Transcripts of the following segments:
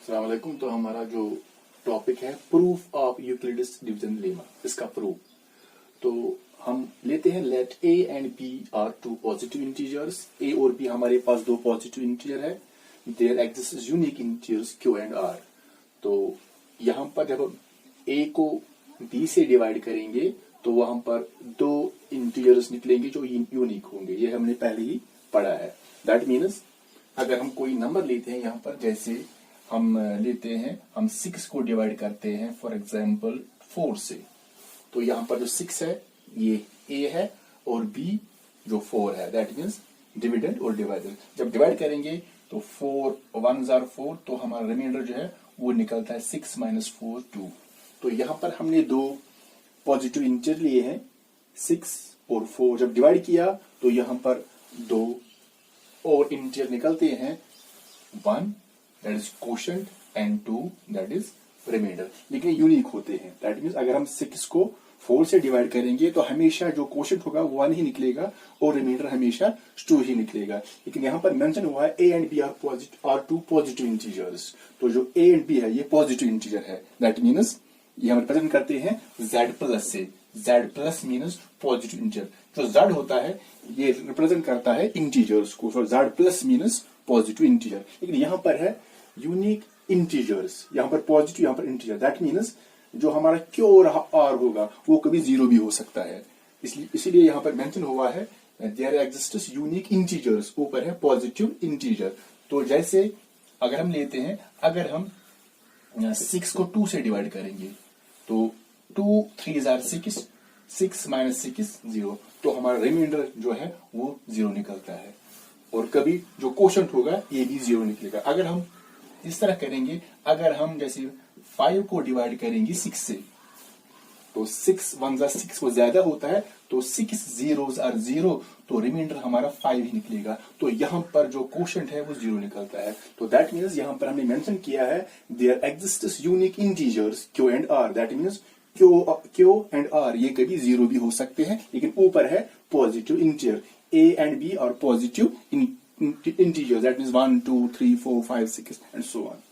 अस्सलाम वालेकुम। तो हमारा जो टॉपिक है proof of Euclid's division lemma, इसका प्रूफ। तो हम लेते हैं let a and B are two positive integers. A और बी हमारे पास दो पॉजिटिव इंटीजर है। There exist unique integers q and r. तो यहाँ पर जब हम ए को बी से डिवाइड करेंगे तो वहां पर दो इंटीजर्स निकलेंगे जो यूनिक होंगे। ये हमने पहले ही पढ़ा है। दैट मीन्स अगर हम कोई नंबर लेते हैं यहाँ पर, जैसे हम लेते हैं, हम 6 को डिवाइड करते हैं फॉर एग्जाम्पल 4 से, तो यहाँ पर जो 6 है ये ए है और बी जो 4 है, दैट मीन्स डिविडेंड और डिवाइडर। जब डिवाइड करेंगे तो 4 1s are 4, तो हमारा रिमाइंडर जो है वो निकलता है 6 - 4 2। तो यहाँ पर हमने दो पॉजिटिव इंटीजर लिए हैं 6 और 4। जब डिवाइड किया तो यहाँ पर दो और इंटीजर निकलते हैं, 1 that is quotient and 2 that is remainder, लेकिन यूनिक होते हैं। दैट मीन्स अगर हम 6 को 4 से डिवाइड करेंगे तो हमेशा जो कोशेंट होगा वो 1 ही निकलेगा और रिमाइंडर हमेशा 2 ही निकलेगा। लेकिन यहाँ पर मेंशन हुआ है A and B are two positive integers. तो जो ए एंड बी है ये पॉजिटिव इंटीजर है। दैट मीन्स ये हम रिप्रेजेंट करते हैं z+ से। z+ means positive integer. जो z होता है ये रिप्रेजेंट करता है इंटीजर्स को। सो z+ मीन्स पॉजिटिव इंटीजर। लेकिन यहाँ पर है यूनिक इंटीजर्स, यहाँ पर पॉजिटिव, यहाँ पर इंटीजर। दैट मीन्स जो हमारा Q और R होगा वो कभी 0 भी हो सकता है। इसीलिए यहाँ पर मेंशन हुआ है देयर एग्जिस्ट्स यूनिक इंटीजर्स, ऊपर है पॉजिटिव इंटीजर। तो जैसे अगर हम लेते हैं, अगर हम 6 को 2 से डिवाइड करेंगे तो 2 3s are 6, 6 - 6 0, तो हमारा रिमाइंडर जो है वो 0 निकलता है। और कभी जो कोशेंट होगा ये भी 0 निकलेगा। अगर हम इस तरह करेंगे, अगर हम जैसे 5 को डिवाइड करेंगे 6 से, तो 6 1s are 6 वो ज्यादा होता है, तो 6 0s are 0, तो रिमाइंडर हमारा 5 ही निकलेगा। तो यहाँ पर जो कोशेंट है वो 0 निकलता है। तो दैट मीन्स यहाँ पर हमने मेंशन किया है there exists unique integers Q and R। That means Q and R ये कभी 0 भी हो सकते हैं, लेकिन ऊपर है positive integer. A and B are positive integers. That means 1 2 3 4 5 6 and so on.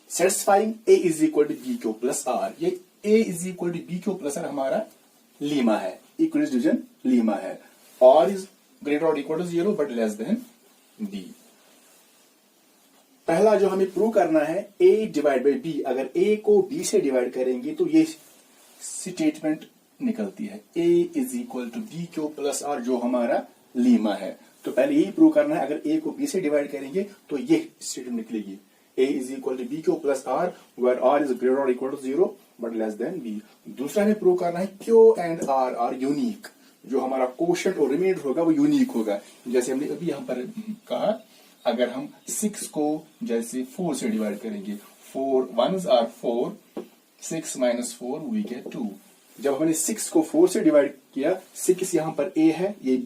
Satisfying A is equal to BQ plus R। ये A is equal to BQ plus R हमारा लीमा है, इक्विडिस डिवीजन लीमा है। R is greater or equal to 0 but less than B। पहला जो हमें prove करना है A divide by B, अगर A को B से डिवाइड करेंगे तो ये स्टेटमेंट निकलती है A is equal to BQ plus R, जो हमारा लीमा है। तो पहले यही प्रूव करना है, अगर A को B से डिवाइड करेंगे तो ये स्टेटमेंट निकलेगी A is equal to BQ plus R where R is greater or equal to 0 but less than B। दूसरा हमें प्रूव करना है Q and R are unique, जो हमारा कोशेंट और रिमाइंडर होगा वो यूनिक होगा। जैसे हमने अभी यहाँ पर कहा, अगर हम 6 को जैसे 4 से डिवाइड करेंगे, 4 1s are 4, 6 - 4 we get 2। जब हमने 6 को 4 से डिवाइड किया, 6 यहाँ पर A है, ये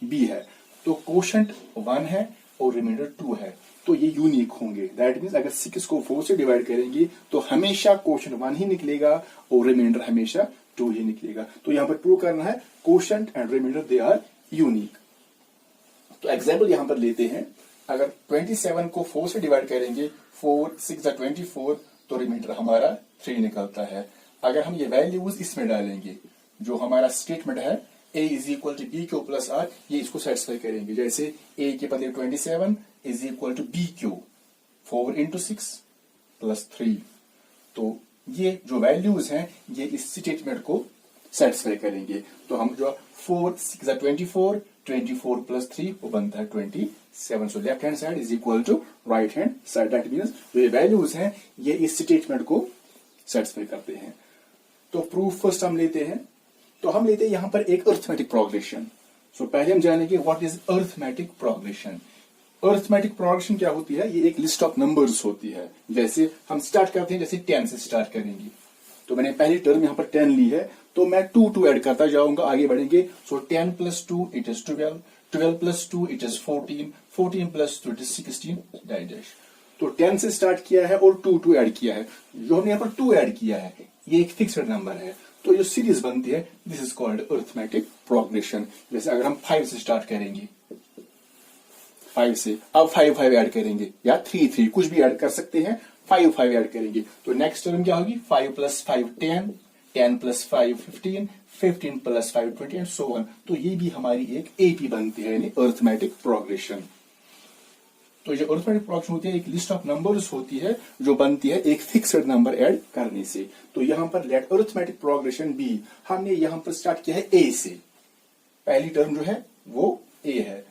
B है, तो कोशेंट 1 है और रिमाइंडर 2 है, तो ये यूनिक होंगे। दैट मीन्स अगर 6 को 4 से डिवाइड करेंगे तो हमेशा कोशेंट 1 ही निकलेगा और रिमाइंडर हमेशा 2 ही निकलेगा। तो यहाँ पर प्रूव करना है quotient and remainder they are unique. तो एग्जाम्पल यहाँ पर लेते हैं, अगर 27 को 4 से डिवाइड करेंगे, 4 6 are 24, तो रिमाइंडर हमारा 3 निकलता है। अगर हम ये वैल्यूज इसमें डालेंगे, जो हमारा स्टेटमेंट है A is equal to BQ plus R, ये इसको सेटिस्फाई करेंगे। जैसे A के बदले 27 is equal to BQ 4 into 6 plus 3, तो ये जो वैल्यूज हैं ये इस स्टेटमेंट को सेटिस्फाई करेंगे। तो हम जो 4 6 are 24, 24 plus 3 वो बनता है 27। So left hand side is equal to right hand side. That means जो ये वैल्यूज हैं ये इस स्टेटमेंट को सेटिस्फाई करते हैं। तो प्रूफ फर्स्ट हम लेते हैं, तो हम लेते हैं यहाँ पर एक अरिथमेटिक प्रोग्रेशन। सो पहले हम जानेंगे what is arithmetic progression. Arithmetic progression क्या होती है? ये एक लिस्ट ऑफ नंबर्स होती है। जैसे हम स्टार्ट करते हैं, जैसे 10 से स्टार्ट करेंगे, तो मैंने पहली टर्म यहाँ पर 10 ली है, तो मैं 2 ऐड करता जाऊंगा, आगे बढ़ेंगे। सो 10 + 2 it is 12, 12 + 2 it is 14, 14 + 2 it is 16 dash. तो 10 से स्टार्ट किया है और 2 ऐड किया है। जो हमने यहाँ पर 2 ऐड किया है ये एक फिक्स्ड नंबर है, तो जो सीरीज बनती है this is called arithmetic progression. जैसे अगर हम 5 से स्टार्ट करेंगे, 5 से। अब 5 5 ऐड करेंगे या 3 3 कुछ भी ऐड कर सकते हैं, 5 5 ऐड करेंगे तो नेक्स्ट टर्म क्या होगी, 5 plus 5 10, 10 plus 5 15, 15 plus 5 20 and so on. तो ये भी हमारी एक एपी बनती है, यानी अरिथमेटिक प्रोग्रेशन। तो जो अरिथमेटिक प्रोग्रेशन होती है एक लिस्ट ऑफ नंबर्स होती है जो बनती है एक फिक्स्ड नंबर ऐड करने से। तो यहां पर लेट अरिथमेटिक प्रोग्रेशन बी, हमने यहां पर स्टार्ट किया है ए से, पहली टर्म जो है वो ए है।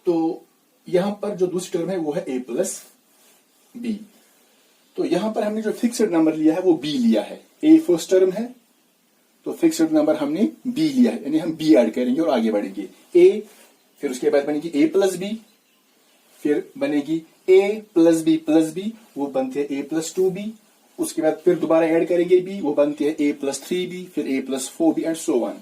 तो यहां पर जो दूसरी टर्म है वो है ए प्लस बी। तो यहां पर हमने जो फिक्स्ड नंबर लिया है वो बी लिया है। ए फर्स्ट टर्म है तो फिक्स्ड नंबर हमने बी लिया है, यानी हम बी ऐड करेंगे और आगे बढ़ेंगे। ए, फिर उसके बाद बनेगी ए प्लस बी, फिर बनेगी ए प्लस बी, वो बनती है ए प्लस 2b। उसके बाद फिर दोबारा ऐड करेंगे बी, वो बनती है ए प्लस 3b, फिर a plus 4b and so on.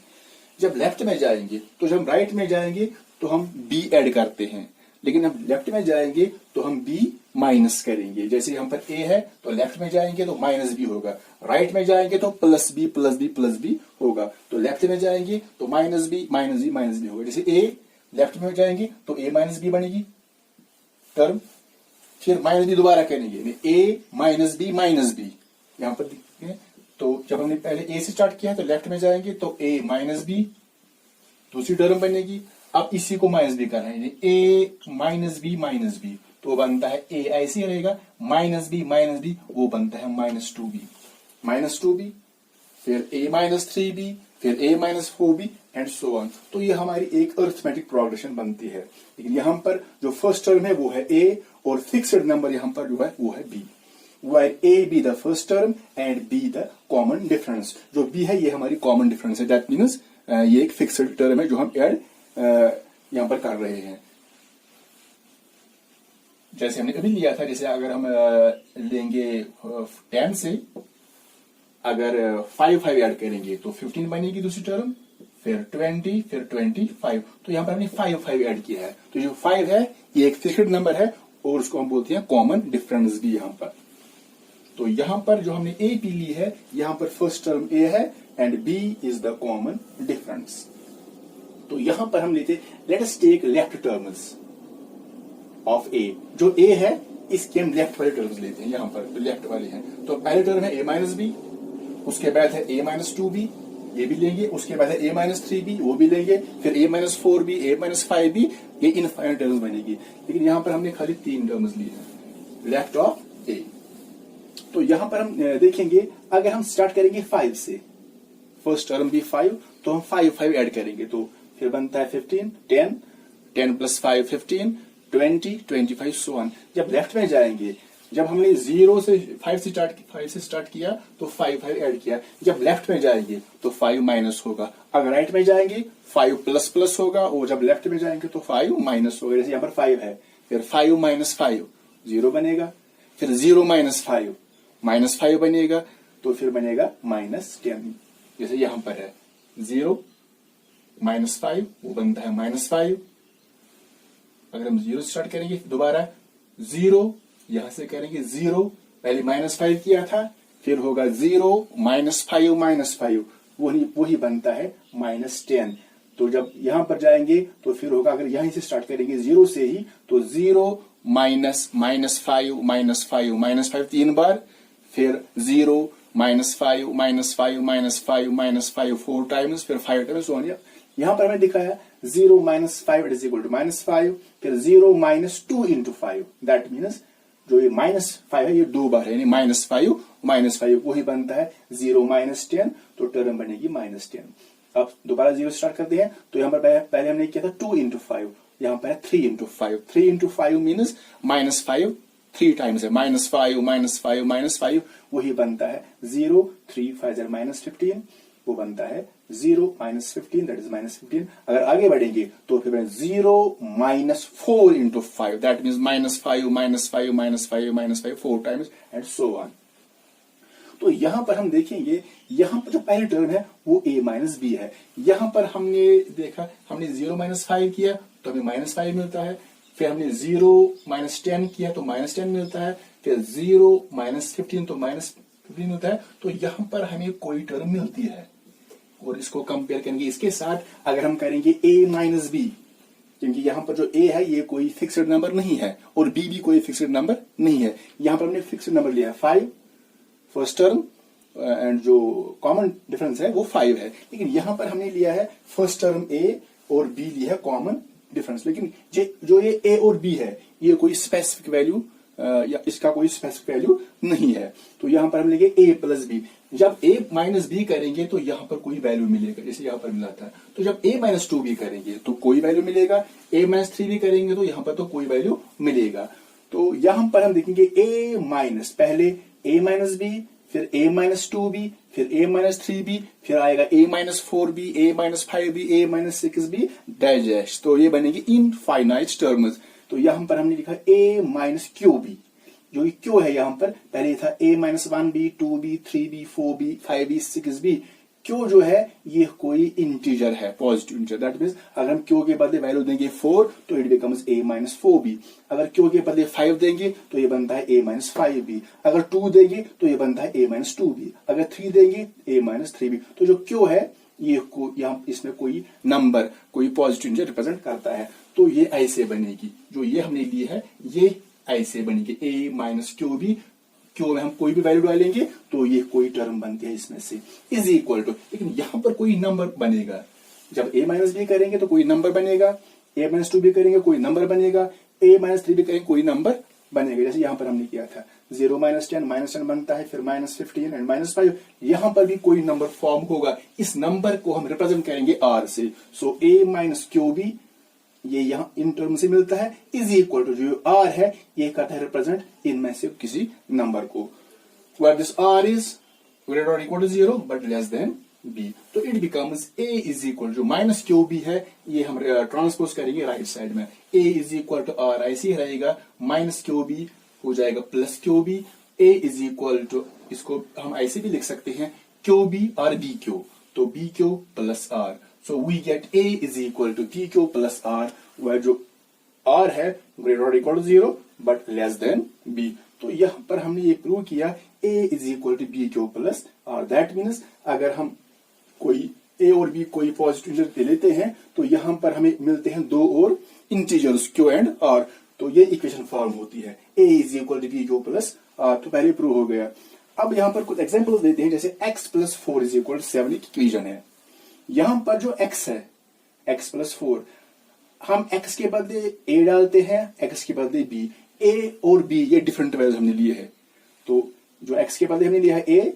जब लेफ्ट में जाएंगे तो जब राइट में जाएंगे तो हम बी ऐड करते हैं, लेकिन हम लेफ्ट में जाएंगे तो हम बी माइनस करेंगे। जैसे यहाँ पर ए है तो लेफ्ट में जाएंगे तो माइनस बी होगा, राइट में जाएंगे तो plus B plus B plus B होगा। तो लेफ्ट में जाएंगे तो minus B minus B minus B होगा। जैसे ए लेफ्ट में जाएंगे तो ए माइनस बी बनेगी टर्म, फिर माइनस बी दोबारा करेंगे, ए माइनस बी यहां पर देखते हैं। तो जब हमने पहले ए से स्टार्ट किया है तो लेफ्ट में जाएंगे तो ए माइनस बी दूसरी टर्म बनेगी। अब इसी को माइनस बी करना है, ए माइनस बी तो बनता है ए, ऐसे ही रहेगा माइनस बी वो बनता है माइनस टू बी, फिर ए माइनस 3b, फिर a minus 4b and so on. तो ये हमारी एक अरिथमेटिक प्रोग्रेशन बनती है। लेकिन यहां पर जो फर्स्ट टर्म है वो है ए और फिक्स्ड नंबर यहां पर जो है वो है B. Where A be the first term and B the common difference। जो B है ये हमारी कॉमन डिफरेंस है, दैट मीन्स ये एक फिक्स्ड टर्म है जो हम ऐड यहां पर कर रहे हैं। जैसे हमने अभी लिया था, जैसे अगर हम लेंगे 10 से अगर 5 5 ऐड करेंगे तो 15 बनेगी दूसरी टर्म, फिर 20, फिर 25। तो यहां पर हमने 5 5 ऐड किया है। तो जो 5 है ये एक फिक्स्ड नंबर है और उसको हम बोलते हैं कॉमन डिफरेंस भी यहां पर। तो यहां पर जो हमने ए पी ली है, यहां पर फर्स्ट टर्म ए है and b is the common difference. तो यहां पर हम लेते let us take left terms of a. जो ए है इसके हम लेफ्ट वाले टर्म्स लेते हैं, यहां पर जो लेफ्ट वाले हैं। तो पहले टर्म है ए माइनस बी, उसके बाद है ए माइनस 2b, ये भी लेंगे। उसके बाद है ए माइनस 3b, वो भी लेंगे। फिर a minus 4b, A minus 5b, ये इनफाइनाइट टर्म्स बनेगी। लेकिन यहां पर हमने खाली 3 टर्म्स लिए हैं लेफ्ट ऑफ ए। तो यहां पर हम देखेंगे अगर हम स्टार्ट करेंगे 5 से, फर्स्ट टर्म भी 5, तो हम 5 5 ऐड करेंगे तो फिर बनता है 15, 10, 10 प्लस 5 15, 20, 25 सो ऑन। जब लेफ्ट में जाएंगे, जब हमने 0 से 5 से स्टार्ट किया तो 5 5 ऐड किया। जब लेफ्ट में जाएंगे तो 5 माइनस होगा, अगर राइट में जाएंगे 5 प्लस प्लस होगा, और जब लेफ्ट में जाएंगे तो 5 माइनस होगा। जैसे यहाँ पर 5 है, फिर 5 माइनस 5 0 बनेगा, फिर 0 माइनस 5 माइनस 5 बनेगा, तो फिर बनेगा माइनस 10। जैसे यहां पर है 0 माइनस 5 वो बनता है माइनस 5। अगर हम 0 स्टार्ट करेंगे दोबारा 0 यहां से करेंगे 0, पहले माइनस 5 किया था, फिर होगा 0 माइनस 5 वही बनता है माइनस 10। तो जब यहां पर जाएंगे तो फिर होगा, अगर यहीं से स्टार्ट करेंगे 0 से ही, तो 0 माइनस 5 3 बार, फिर 0 माइनस 5 4 टाइम्स, फिर 5 टाइम्स। यहां पर हमें दिखाया 0 minus 5 is equal to minus 5, फिर 0 माइनस 2 इंटू 5, दैट मीन्स जो ये माइनस 5 है ये 2 बार है, यानी माइनस 5 वही बनता है 0 माइनस 10, तो टर्म बनेगी माइनस 10। अब दोबारा 0 स्टार्ट करते हैं, तो यहाँ पर पहले हमने किया था 2 इंटू 5, यहाँ पर है 3 into 5। 3 into 5 means minus 5 3 times है, माइनस 5 वही बनता है 0, 3 5 माइनस 15, वो बनता है 0 माइनस 15, दैट इज माइनस 15। अगर आगे बढ़ेंगे तो फिर 0 minus 4 into 5, that means minus 5 4 times and so on. तो यहां पर हम देखेंगे, यहां पर जो पहली टर्म है वो a माइनस बी है। यहां पर हमने देखा, हमने 0 माइनस 5 किया तो हमें माइनस 5 मिलता है, फिर हमने 0 माइनस 10 किया तो माइनस 10 मिलता है, फिर 0 माइनस 15 तो माइनस 15 मिलता है। तो यहां पर हमें कोई टर्म मिलती है, और इसको कंपेयर करेंगे इसके साथ। अगर हम करेंगे a माइनस बी, क्योंकि यहाँ पर जो ए है ये कोई फिक्स्ड नंबर नहीं है और बी भी कोई फिक्स्ड नंबर नहीं है। यहाँ पर हमने फिक्स्ड नंबर लिया 5 फर्स्ट टर्म एंड जो कॉमन डिफरेंस है वो 5 है, लेकिन यहाँ पर हमने लिया है फर्स्ट टर्म ए और बी लिया है कॉमन डिफरेंस, लेकिन जो ये ए और बी है ये कोई स्पेसिफिक वैल्यू या इसका कोई स्पेसिफिक वैल्यू नहीं है। तो यहाँ पर हम लेंगे ए प्लस बी। जब ए माइनस बी करेंगे तो यहाँ पर कोई वैल्यू मिलेगा, जैसे यहाँ पर मिला था। तो जब ए माइनस 2 भी करेंगे तो कोई वैल्यू मिलेगा, ए माइनस 3 भी करेंगे तो यहाँ पर तो कोई वैल्यू मिलेगा। तो यहाँ पर हम देखेंगे ए माइनस, पहले ए माइनस बी, फिर ए माइनस 2 बी, फिर ए माइनस 3 बी, फिर आएगा ए माइनस 4 बी, ए माइनस 5 बी, ए माइनस 6 बी डैश। तो ये बनेगी इनफाइनाइट टर्म्स। तो यहाँ पर हमने लिखा ए माइनस क्यू बी, जो क्यू है यहाँ पर पहले था a minus 1 b, 2 b, 3 b, 4 b, 5 b, 6 b. Q जो है ये कोई इंटीजर है, पॉजिटिव इंटीजर। दैट मीन्स अगर हम क्यू के बदले वैल्यू देंगे 4 तो it becomes A minus 4 B. अगर क्यू के बदले 5 देंगे तो ये बनता है ए माइनस 5 बी। अगर 2 देंगे तो ये बनता है ए माइनस 2 बी। अगर 3 देंगे ए माइनस 3 बी। तो जो क्यू है ये यहाँ इसमें कोई नंबर, कोई पॉजिटिव इंटीजर रिप्रेजेंट करता है। तो ये ऐसे बनेगी, जो ये हमने ली है ये ऐसे बनेगी ए माइनस क्यू बी। क्यू में हम कोई भी वैल्यू डालेंगे तो ये कोई टर्म बनती है इसमें से, इज इक्वल टू, लेकिन यहां पर कोई नंबर बनेगा। जब ए माइनस बी करेंगे तो कोई नंबर बनेगा, ए माइनस 2 भी करेंगे कोई नंबर बनेगा, ए माइनस 3 भी करेंगे कोई नंबर बनेगा। जैसे यहां पर हमने किया था 0 माइनस 10 माइनस 10 बनता है, फिर माइनस 15 एंड माइनस 5। यहां पर भी कोई नंबर फॉर्म होगा, इस नंबर को हम रिप्रेजेंट करेंगे आर से। सो ए माइनस क्यू बी ये यहाँ इन टर्म से मिलता है, इज इक्वल टू जो आर है ये करता है रिप्रेजेंट इनमें से किसी नंबर को, where this r is greater और equal to 0 but less than b. तो it becomes a is equal to minus q b है, ये हम ट्रांसपोज करेंगे राइट साइड में। A is equal to r ऐसे ही रहेगा, माइनस क्यू बी हो जाएगा plus q b. A is equal to, इसको हम ऐसे भी लिख सकते हैं क्यू बी और बी क्यू, तो b Q plus R. So we get A is equal to PQ plus R, where जो R है greater or equal to 0 but less than B। तो यहाँ पर हमने ये प्रूव किया A is equal to PQ plus R। That means अगर हम कोई A और B कोई पॉजिटिव इंटीजर दे लेते हैं तो यहाँ पर हमें मिलते हैं दो और इंटीजर्स Q एंड R। तो ये इक्वेशन फॉर्म होती है A is equal to PQ plus R। तो पहले प्रूव हो गया। अब यहाँ पर कुछ एग्जाम्पल देते हैं, जैसे x plus 4 is equal to 7 equation है। यहां पर जो x है x प्लस 4, हम x के बदले a डालते हैं, x के बदले b। a और b ये डिफरेंट वैल्यूज हमने लिए हैं, तो जो x के बदले हमने लिया है a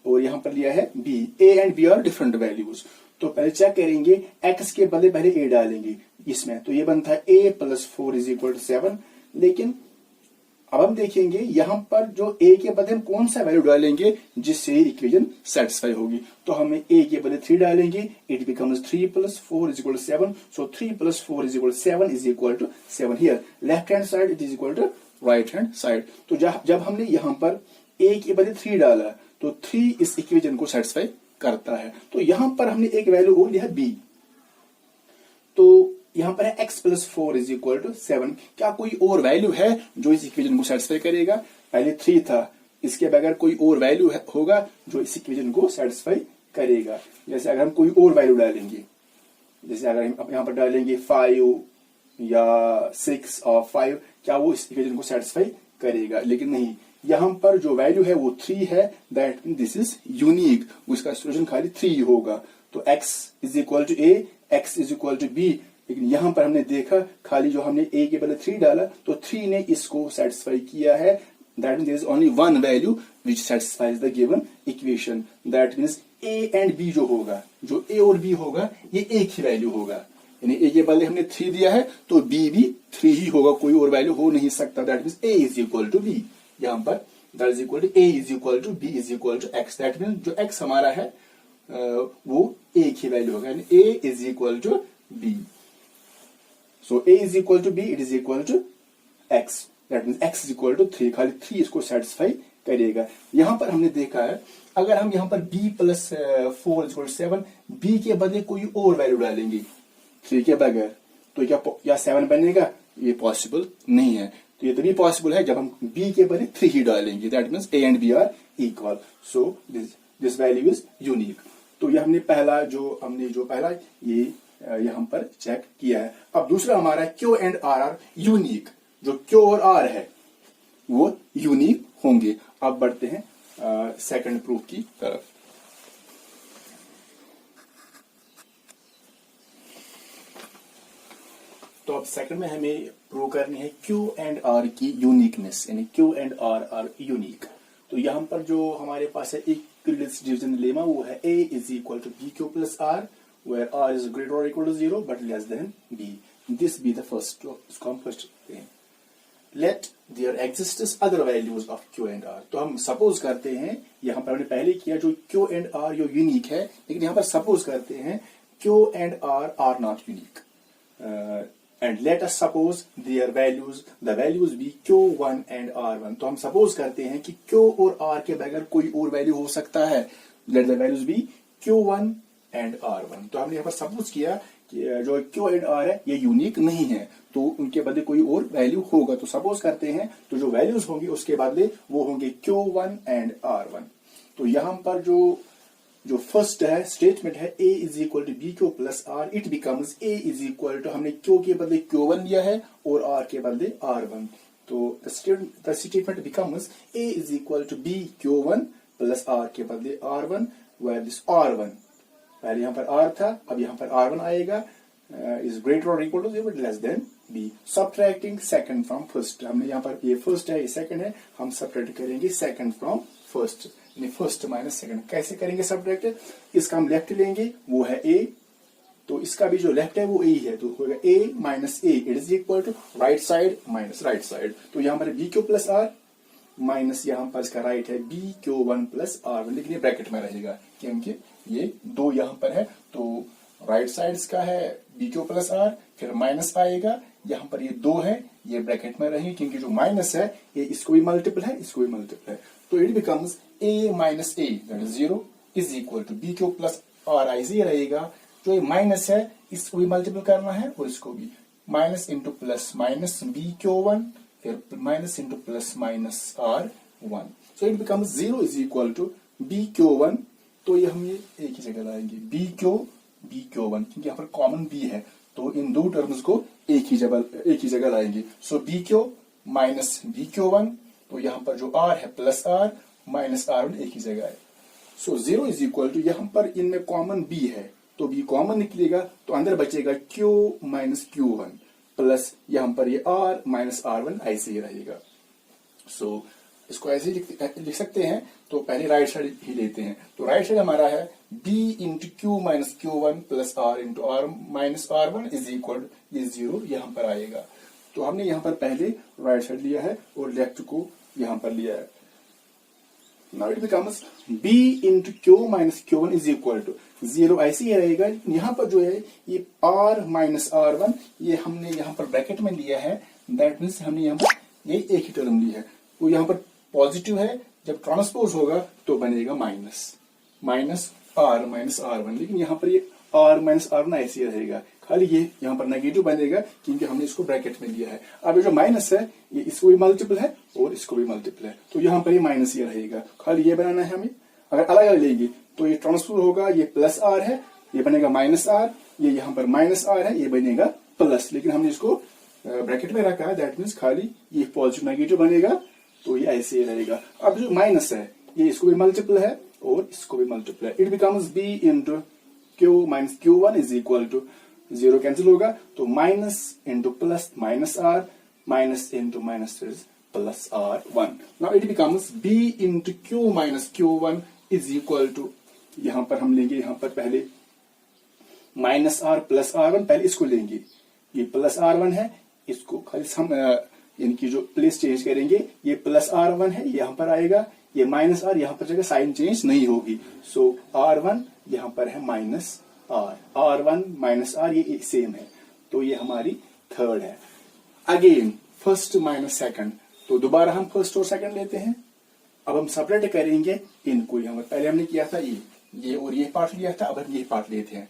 और यहां पर लिया है b। a and b are different values. तो पहले चेक करेंगे, x के बदले पहले a डालेंगे इसमें, तो ये बनता है a plus 4 is equal to 7। लेकिन अब हम देखेंगे यहां पर जो a के बदले हम कौन सा वैल्यू डालेंगे जिससे इक्वेशन सेटिस्फाई होगी। तो हमें a के बदले 3 डालेंगे, it becomes 3 plus 4 is equal to 7। So 3 plus 4 is equal to 7 is equal to 7। Here left hand side it is equal to right hand side. तो जब हमने यहां पर a के बदले 3 डाला तो 3 इस इक्वेशन को सेटिस्फाई करता है। तो यहां पर हमने एक वैल्यू और लिया b, तो यहां पर है x plus 4 is equal to 7। क्या कोई और वैल्यू है जो इस इक्वेशन को सेटिस्फाई करेगा? पहले 3 था, इसके बगैर कोई और वैल्यू होगा जो इस इक्वेशन को सेटिस्फाई करेगा। जैसे अगर हम कोई और वैल्यू डालेंगे, जैसे अगर हम यहां पर डालेंगे 5 या 6 और 5, क्या वो इस इक्वेशन को सेटिस्फाई करेगा? लेकिन नहीं, यहां पर जो वैल्यू है वो 3 है, that mean this is unique, उसका सोल्यूशन खाली 3 होगा। तो x is equal to a, x is equal to b। लेकिन यहां पर हमने देखा खाली जो हमने a के बदले 3 डाला तो 3 ने इसको सेटिस्फाई किया है। That mean there is only one value which satisfies the given equation. That means a and b जो होगा, जो a और b होगा ये एक ही वैल्यू होगा, यानी a के बदले हमने 3 दिया है तो b भी 3 ही होगा, कोई और वैल्यू हो नहीं सकता। That means a is equal to b। यहां पर that is equal to a is equal to b is equal to x। That means जो x हमारा है वो एक ही वैल्यू होगा, यानी a is equal to b। So a is equal to b, it is equal to x. That means x is equal to 3, खाली 3 इसको satisfy करेगा। यहां पर हमने देखा है अगर हम यहां पर b plus 4 is equal to 7, b के बदले कोई और वैल्यू डालेंगे 3 के बगैर, तो क्या 7 बनेगा? ये पॉसिबल नहीं है। तो ये तभी पॉसिबल है जब हम b के बदले 3 ही डालेंगे। That means a and b are equal. So this value is unique. तो ये हमने पहला ये यहाँ पर चेक किया है। अब दूसरा हमारा Q and R are unique, जो क्यू और आर है वो यूनिक होंगे। अब बढ़ते हैं सेकंड प्रूफ की तरफ। तो अब सेकंड में हमें प्रूव करनी है क्यू एंड आर की यूनिकनेस, यानी Q and R are unique. तो यहां पर जो हमारे पास है यूक्लिड्स डिवीजन लेमा वो है a is equal to B Q plus are, where r is greater और equal to 0 but less than b। This be the first, इसको हम फर्स्ट करते हैं। Let there existence other values of q and r. तो हम suppose करते हैं, यहां पर हमने पहले किया जो क्यू एंड आर जो यूनिक है, लेकिन यहां पर सपोज करते हैं Q and R not unique. And let us suppose their values, the values be Q1 and R1। तो हम सपोज करते हैं कि Q और R के बगैर कोई और वैल्यू हो सकता है। Let the values be Q1 and R1। तो हमने यहाँ पर सपोज किया कि जो Q and R है ये यूनिक नहीं है, तो उनके बदले कोई और वैल्यू होगा। तो सपोज करते हैं तो जो वैल्यूज होंगी उसके बदले वो होंगे Q1 and R1। तो यहाँ पर जो फर्स्ट है स्टेटमेंट है a is equal to B Q plus R, it becomes a is equal to, हमने q के बदले q1 लिया है और r के बदले r1। तो the statement becomes a is equal to b q1 plus r के बदले r1, वेयर दिस r1 पहले यहाँ पर r था, अब यहाँ पर r1 आएगा, इज ग्रेटर और equal to 0 but less than b। Subtracting second from first, हमने यहाँ पर ये फर्स्ट है ये सेकंड है, हम सबट्रैक्ट करेंगे second from first, first minus second. कैसे करेंगे सबट्रैक्ट? इसका हम लेफ्ट लेंगे वो है a, तो इसका भी जो लेफ्ट है वो a है, तो होगा a minus a, it is equal to right side minus right side. तो यहाँ पर B Q plus R minus यहाँ पर इसका राइट है B Q one plus R one, लेकिन ये ब्रैकेट में रहेगा क्योंकि ये दो यहाँ पर है। तो राइट साइड का है बी क्यू प्लस आर, फिर माइनस आएगा, यहाँ पर ये दो है ये ब्रैकेट में रहेंगे क्योंकि जो माइनस है ये इसको भी मल्टीपल है इसको भी मल्टीपल है। तो it becomes a minus a that is 0 is equal to B Q plus R ऐसे रहेगा। जो ये माइनस है इसको भी मल्टीपल करना है और इसको भी, minus into plus minus B Q one, फिर minus into plus minus are one. So it becomes 0 is equal to B Q one. तो ये हम ये एक ही जगह लाएंगे बी क्यू वन, क्योंकि यहाँ पर कॉमन बी है, तो इन दो टर्म्स को एक ही जगह लाएंगे। So B Q minus B Q one, तो यहाँ पर जो r है plus r minus r one एक ही जगह है। सो 0 इज इक्वल टू, यहाँ पर इनमें कॉमन b है तो b कॉमन निकलेगा, तो अंदर बचेगा q minus Q one plus यहाँ पर ये r माइनस r वन ऐसे ही रहेगा। सो इसको ऐसे ही लिख सकते हैं। तो पहले राइट साइड ही लेते हैं, तो राइट साइड हमारा है b into Q minus Q one plus r into r minus r one is equal ये 0 यहाँ पर आएगा। तो हमने यहाँ पर पहले राइट साइड लिया है और लेफ्ट को यहाँ पर लिया है। Now it becomes b into Q minus Q one is equal to 0 ऐसे ही रहेगा। यहाँ पर जो है ये r माइनस r वन ये हमने यहाँ पर ब्रैकेट में लिया है, दैट मीन्स हमने यहाँ पर ये एक ही टर्म ली है। तो यहाँ पर पॉजिटिव है, जब ट्रांसपोज होगा तो बनेगा minus r minus r one, लेकिन यहाँ पर ये r माइनस r वन ऐसे ही रहेगा, खाली ये यहाँ पर नेगेटिव बनेगा क्योंकि हमने इसको ब्रैकेट में लिया है। अब ये जो माइनस है ये इसको भी मल्टीपल है और इसको भी मल्टीपल है, तो यहाँ पर ये माइनस ये रहेगा, खाली ये बनाना है हमें। अगर अलग अलग लेंगे तो ये ट्रांसफर होगा, ये प्लस r है ये बनेगा माइनस r, ये यहाँ पर माइनस r है ये बनेगा प्लस, लेकिन हमने इसको ब्रैकेट में रखा है, दैट मीन्स खाली ये पॉजिटिव नेगेटिव बनेगा, तो ये ऐसे ही रहेगा। अब जो माइनस है ये इसको भी मल्टीपल है और इसको भी मल्टीपल है। It becomes b into Q minus Q one is equal to 0 cancel होगा, तो minus into plus minus r minus into minus is plus r one. Now it becomes b into Q minus Q one is equal to, यहाँ पर हम लेंगे यहाँ पर पहले minus r plus r one, पहले इसको लेंगे, ये प्लस r वन है, इसको खाली हम इनकी जो प्लेस चेंज करेंगे, ये प्लस r वन है यहाँ पर आएगा, ये माइनस r यहाँ पर जगह साइन चेंज नहीं होगी। सो r वन यहाँ पर है minus r one minus r ये सेम है, तो ये हमारी थर्ड है। अगेन फर्स्ट माइनस सेकंड, तो दोबारा हम फर्स्ट और सेकंड लेते हैं। अब हम सेपरेट करेंगे इनको, यहाँ पर पहले हमने किया था ये और ये पार्ट लिया था, अब हम ये पार्ट लेते हैं।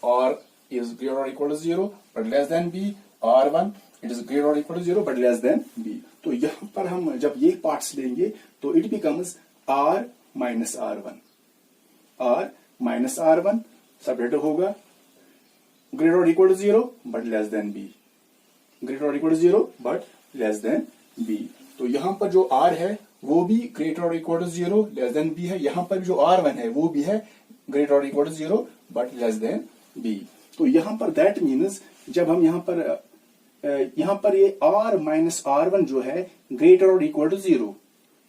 r is greater or equal to 0 but less than b, r1 it is greater or equal to 0 but less than b। तो यहाँ पर हम जब ये पार्ट्स लेंगे तो it becomes r minus r one separate होगा, greater or equal to 0 but less than b, greater or equal to 0 but less than b। तो यहां पर जो r है वो भी greater or equal to 0 less than b है, यहां पर जो r1 है वो भी है greater or equal to 0 but less than b। तो यहां पर that means जब हम यहां पर ये r माइनस r1 जो है greater or equal to 0,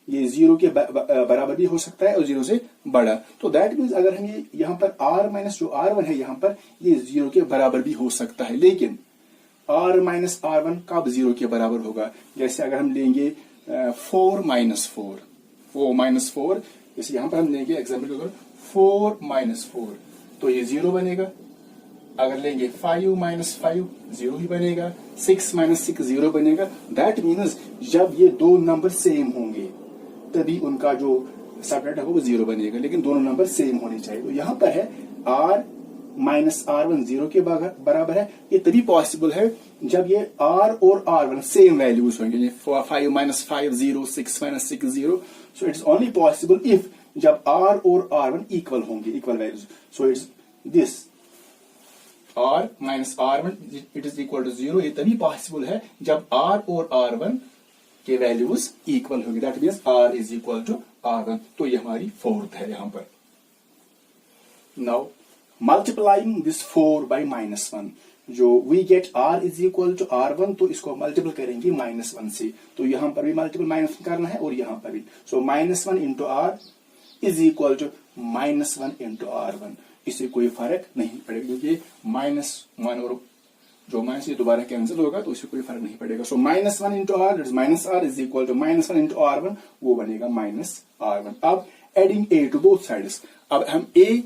ये 0 के बराबर भी हो सकता है और 0 से बड़ा। तो दैट मीन्स अगर हम ये यहाँ पर r माइनस जो r1 है यहाँ पर ये 0 के बराबर भी हो सकता है, लेकिन r माइनस r1 कब 0 के बराबर होगा? जैसे अगर हम लेंगे 4 माइनस 4, जैसे यहाँ पर हम लेंगे एग्जाम्पल के तौर 4 माइनस 4 तो ये 0 बनेगा। अगर लेंगे 5 माइनस 5 0 ही बनेगा, 6 माइनस 6 0 बनेगा। दैट मीन्स जब ये दो नंबर सेम होंगे तभी उनका जो सबट्रैक्ट है वो 0 बनेगा, लेकिन दोनों नंबर सेम होने चाहिए। तो यहाँ पर है r माइनस r1 0 के बराबर है, ये तभी पॉसिबल है जब ये r और r1 सेम वैल्यूज होंगे। 5 minus 5 0, 6 minus 6 0। So it's only possible if जब r और r1 इक्वल होंगे, equal values. So it's this r minus r1 it is equal to 0, ये तभी पॉसिबल है जब r और r1 के वैल्यूज इक्वल होंगे। That means r is equal to r1। तो ये हमारी फोर्थ है यहां पर। नाउ मल्टीप्लाइंग दिस 4 बाई -1, जो we get r is equal to r1, तो इसको मल्टीपल करेंगे -1 से। तो यहां पर भी मल्टीपल -1 करना है और यहां पर भी। So -1 into r is equal to -1 into r1। इससे कोई फर्क नहीं पड़ेगा क्योंकि -1 और जो माइनस ये दोबारा कैंसिल होगा तो इससे कोई फर्क नहीं पड़ेगा। So -1 into r minus r is equal to -1 into r1, वो बनेगा -r1। अब adding a to both sides, अब हम a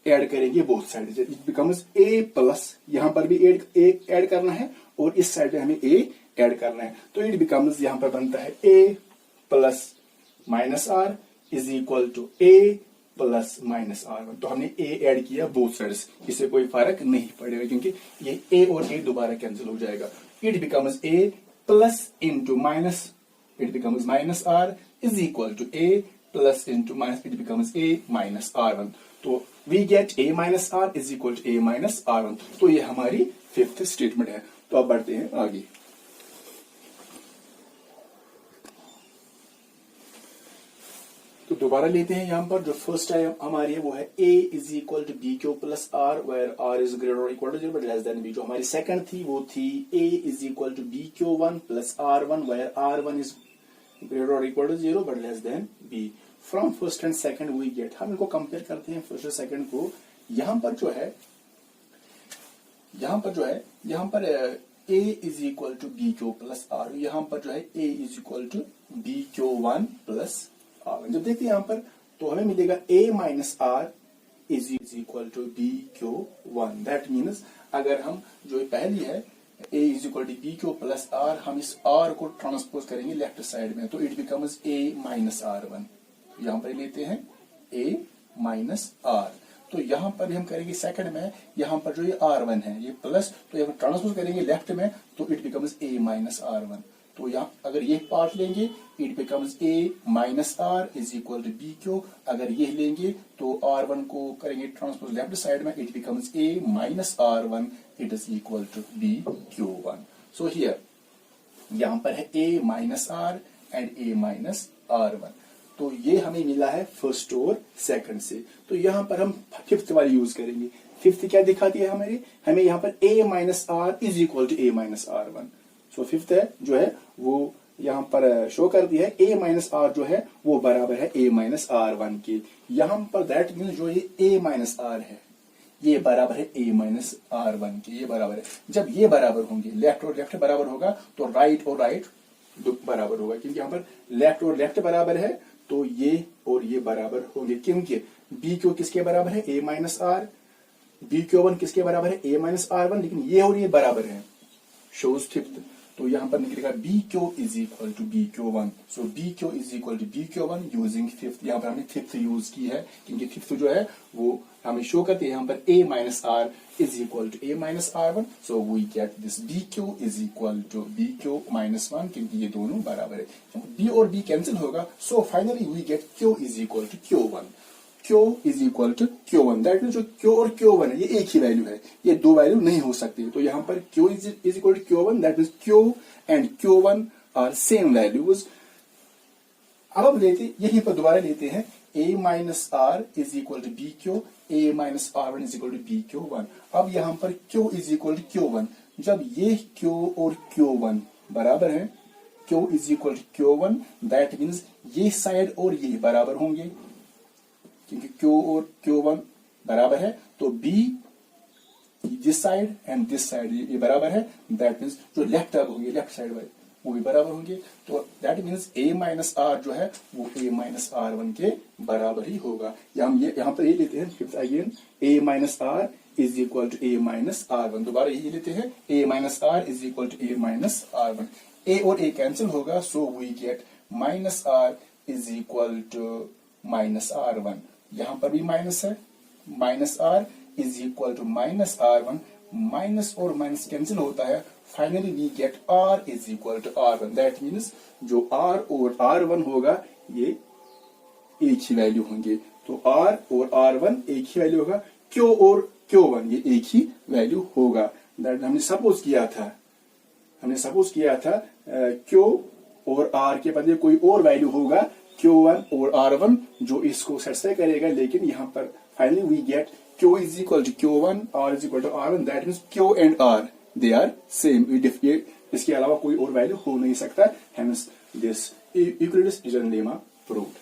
ऐड करेंगे both side, it becomes a plus, यहां पर भी ऐड करना है और इस साइड पे हमें a ऐड करना है। तो इट बिकम्स यहां पर बनता है a plus -r is equal to a plus -r1। तो हमने a ऐड किया बोथ साइड्स, इससे कोई फर्क नहीं पड़ेगा क्योंकि ये a और a दोबारा कैंसिल हो जाएगा। It becomes a plus into minus, it becomes -r is equal to a plus into minus, it becomes a minus r1। तो we get a minus r is equal to a minus r1। तो ये हमारी fifth statement है। तो अब बढ़ते हैं आगे। तो दोबारा लेते हैं यहाँ पर जो फर्स्ट है हमारी है वो है a is equal to B Q plus are where r is greater और equal to 0 but less than b। जो हमारी सेकंड थी वो थी a is equal to B Q 1 plus r1 where r1 is greater और equal to 0 but less than b। From first and second we get, हम इनको compare करते हैं फर्स्ट और सेकंड को। यहाँ पर जो है a is equal to B Q plus R, यहाँ पर जो है a is equal to B Q 1 plus r1। जब देखते हैं यहाँ पर तो हमें मिलेगा a minus r is equal to B Q 1। That means अगर हम जो पहली है a is equal to B Q plus r, हम इस r को ट्रांसपोज करेंगे लेफ्ट साइड में, तो it becomes a minus r1। यहाँ पर लेते हैं a माइनस r। तो यहाँ पर हम करेंगे सेकंड में, यहाँ पर जो ये r1 है ये प्लस, तो यहाँ ट्रांसपोज करेंगे लेफ्ट में तो it becomes a minus r1। तो यहाँ अगर ये पार्ट लेंगे it becomes a minus r is equal to B Q. अगर ये लेंगे तो r1 को करेंगे ट्रांसपोज लेफ्ट साइड में, it becomes a minus r1 it is equal to B Q 1। So here यहाँ पर है a minus r and a minus r1। तो ये हमें मिला है फर्स्ट और सेकंड से। तो यहाँ पर हम फिफ्थ वाली यूज करेंगे। फिफ्थ क्या दिखाती है हमें यहाँ पर a minus r is equal to a minus r1। So fifth है जो है वो यहाँ पर शो करती है a माइनस r जो है वो बराबर है a माइनस r1 के। यहाँ पर दैट मीन्स जो ये a माइनस r है ये बराबर है a माइनस r1 के, ये बराबर है। जब ये बराबर होंगे, लेफ्ट और लेफ्ट बराबर होगा तो राइट और राइट बराबर होगा, क्योंकि यहाँ पर लेफ्ट और लेफ्ट बराबर है तो ये और ये बराबर होंगे, क्योंकि बी क्यू किसके बराबर है a minus r, B Q 1 किसके बराबर है a माइनस r1, लेकिन ये और ये बराबर है, शोज फिफ्थ। तो यहाँ पर निकलेगा B Q is equal to B Q 1। So B Q is equal to B Q 1 using fifth. यहाँ पर हमने फिफ्थ यूज की है क्योंकि फिफ्थ जो है वो हमें शो करती है यहाँ पर a minus r is equal to a minus r1। So we get this B Q is equal to B Q minus 1, क्योंकि ये दोनों बराबर है। b और b कैंसिल होगा, so finally we get q is equal to q1। Q is equal to Q1। That mean जो Q और Q1 है ये एक ही वैल्यू है, ये दो वैल्यू नहीं हो सकती। तो यहाँ पर Q is equal to Q1, that mean Q and Q1 are same values. अब लेते यहीं पर दोबारा लेते हैं a minus R is equal to B Q, a minus are one is equal to B Q one. अब यहाँ पर Q is equal to Q1, जब ये Q और Q1 बराबर है, Q is equal to Q1, that means ये side और ये बराबर होंगे, क्योंकि Q और Q1 बराबर है तो B this side and this side ये बराबर है, दैट मीन्स जो लेफ्ट अब होंगे लेफ्ट साइड वाले वो भी बराबर होंगे। तो that means a minus R जो है वो a माइनस आर वन के बराबर ही होगा। या हम ये यहाँ पर ये लेते हैं fifth again, a minus R is equal to a minus are one. दोबारा यही लेते हैं a minus R is equal to a minus are one. a और a कैंसिल होगा, so we get minus R is equal to minus are one. यहाँ पर भी minus है, minus R is equal to minus are one. Minus और minus cancel होता है, finally we get r is equal to R one. That means जो r और r1 होगा ये एक ही वैल्यू होंगे। तो r और r1 एक ही वैल्यू होगा, q और q1 ये एक ही वैल्यू होगा। दैट हमने सपोज किया था q और r के बदले कोई और वैल्यू होगा q1 और r1 जो इसको सेटिस्फाई करेगा, लेकिन यहाँ पर finally we get q is equal to q1, r is equal to r1, that means q and r they are same। इसके अलावा कोई और वैल्यू हो नहीं सकता, hence this Euclide's division lemma proved।